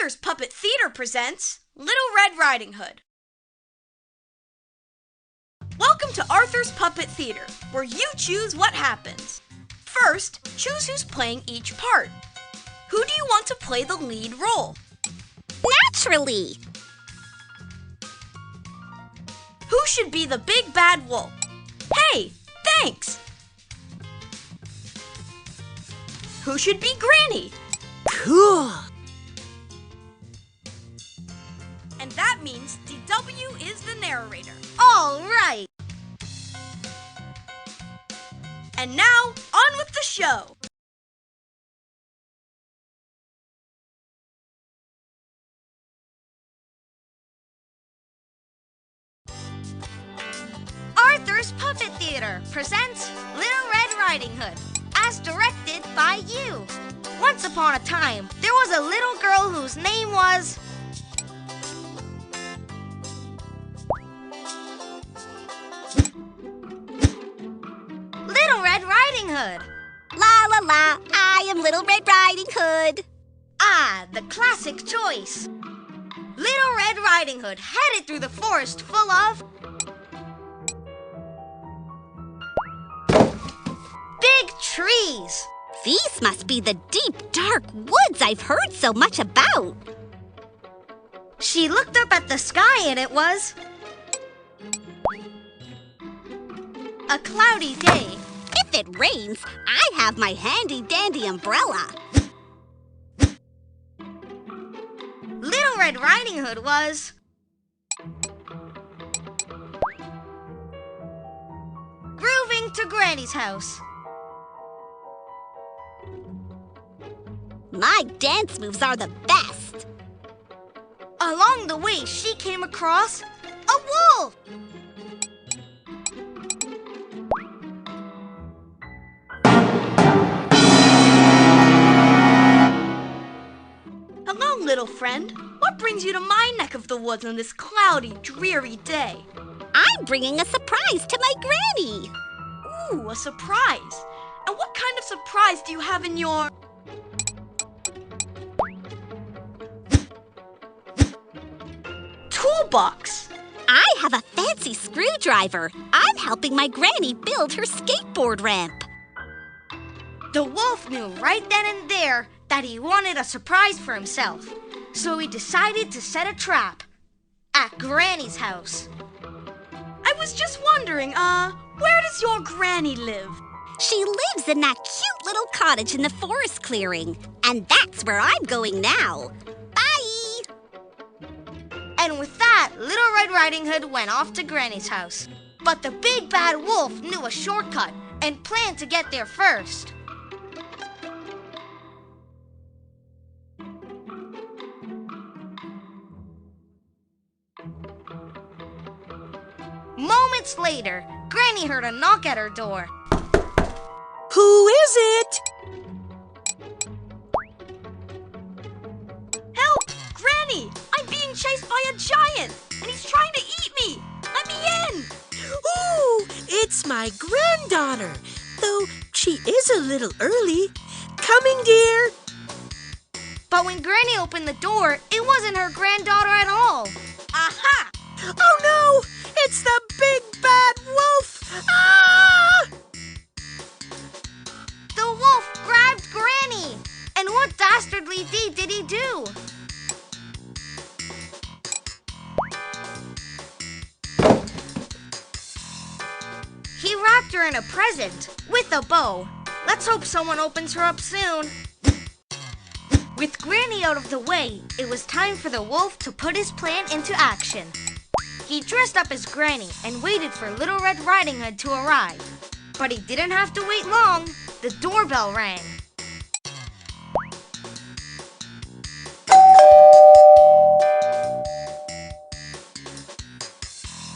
Arthur's Puppet Theater presents Little Red Riding Hood. Welcome to Arthur's Puppet Theater, where you choose what happens. First, choose who's playing each part. Who do you want to play the lead role? Naturally! Who should be the big bad wolf? Hey, thanks! Who should be Granny? Cool! And that means DW is the narrator. All right! And now, on with the show! Arthur's Puppet Theater presents Little Red Riding Hood, as directed by you. Once upon a time, there was a little girl whose name was... Little Red Riding Hood. La la la, I am Little Red Riding Hood. Ah, the classic choice. Little Red Riding Hood headed through the forest full of... big trees. These must be the deep, dark woods I've heard so much about. She looked up at the sky and it was... a cloudy day. If it rains, I have my handy-dandy umbrella. Little Red Riding Hood was... grooving to Granny's house. My dance moves are the best. Along the way, she came across a wolf. Hello, little friend. What brings you to my neck of the woods on this cloudy, dreary day? I'm bringing a surprise to my granny. Ooh, a surprise. And what kind of surprise do you have in your... toolbox? I have a fancy screwdriver. I'm helping my granny build her skateboard ramp. The wolf knew right then and there that he wanted a surprise for himself. So he decided to set a trap at Granny's house. I was just wondering, where does your granny live? She lives in that cute little cottage in the forest clearing. And that's where I'm going now. Bye! And with that, Little Red Riding Hood went off to Granny's house. But the big bad wolf knew a shortcut and planned to get there first. Moments later, Granny heard a knock at her door. Who is it? Help! Granny! I'm being chased by a giant, and he's trying to eat me! Let me in! Ooh, it's my granddaughter, though she is a little early. Coming, dear. But when Granny opened the door, it wasn't her granddaughter at all. Aha! Oh no, it's the big bad wolf. Ah! The wolf grabbed Granny. And what dastardly deed did he do? He wrapped her in a present with a bow. Let's hope someone opens her up soon. With Granny out of the way, it was time for the wolf to put his plan into action. He dressed up as Granny and waited for Little Red Riding Hood to arrive. But he didn't have to wait long. The doorbell rang.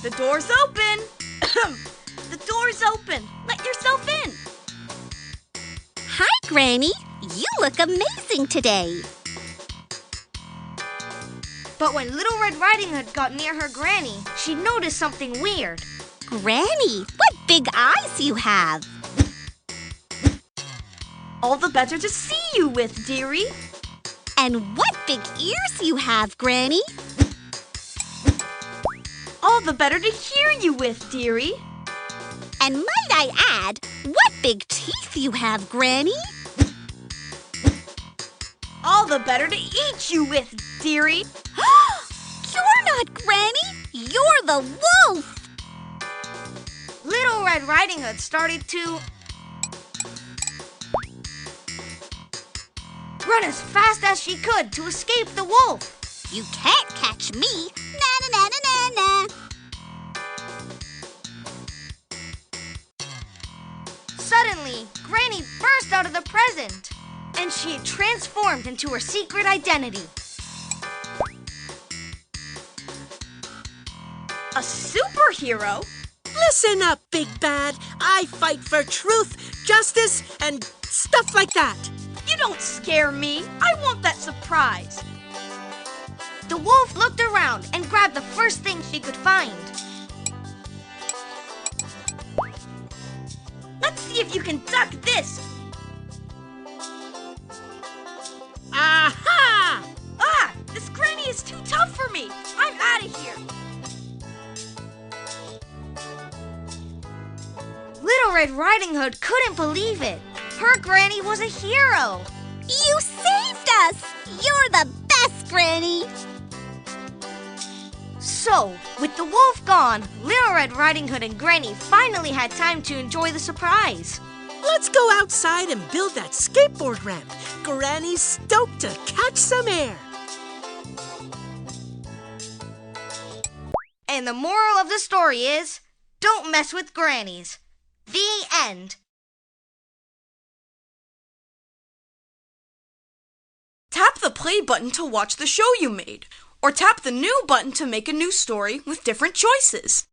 The door's open! The door's open! Let yourself in! Hi, Granny. You look amazing today. But when Little Red Riding Hood got near her Granny, she noticed something weird. Granny, what big eyes you have. All the better to see you with, dearie. And what big ears you have, Granny! All the better to hear you with, dearie. And might I add, what big teeth you have, Granny! All the better to eat you with, dearie. You're not Granny! You're the wolf! Little Red Riding Hood started to run as fast as she could to escape the wolf. You can't catch me! Na-na-na-na-na-na! Suddenly, Granny burst out of the present, and she had transformed into her secret identity. A superhero? Listen up, Big Bad. I fight for truth, justice, and stuff like that. You don't scare me. I want that surprise. The wolf looked around and grabbed the first thing she could find. Let's see if you can duck this. Aha! Ah, this granny is too tough for me. I'm out of here. Little Red Riding Hood couldn't believe it. Her granny was a hero. You saved us! You're the best, Granny! So, with the wolf gone, Little Red Riding Hood and Granny finally had time to enjoy the surprise. Let's go outside and build that skateboard ramp. Granny's stoked to catch some air. And the moral of the story is, don't mess with grannies. The end. Tap the play button to watch the show you made, or tap the new button to make a new story with different choices.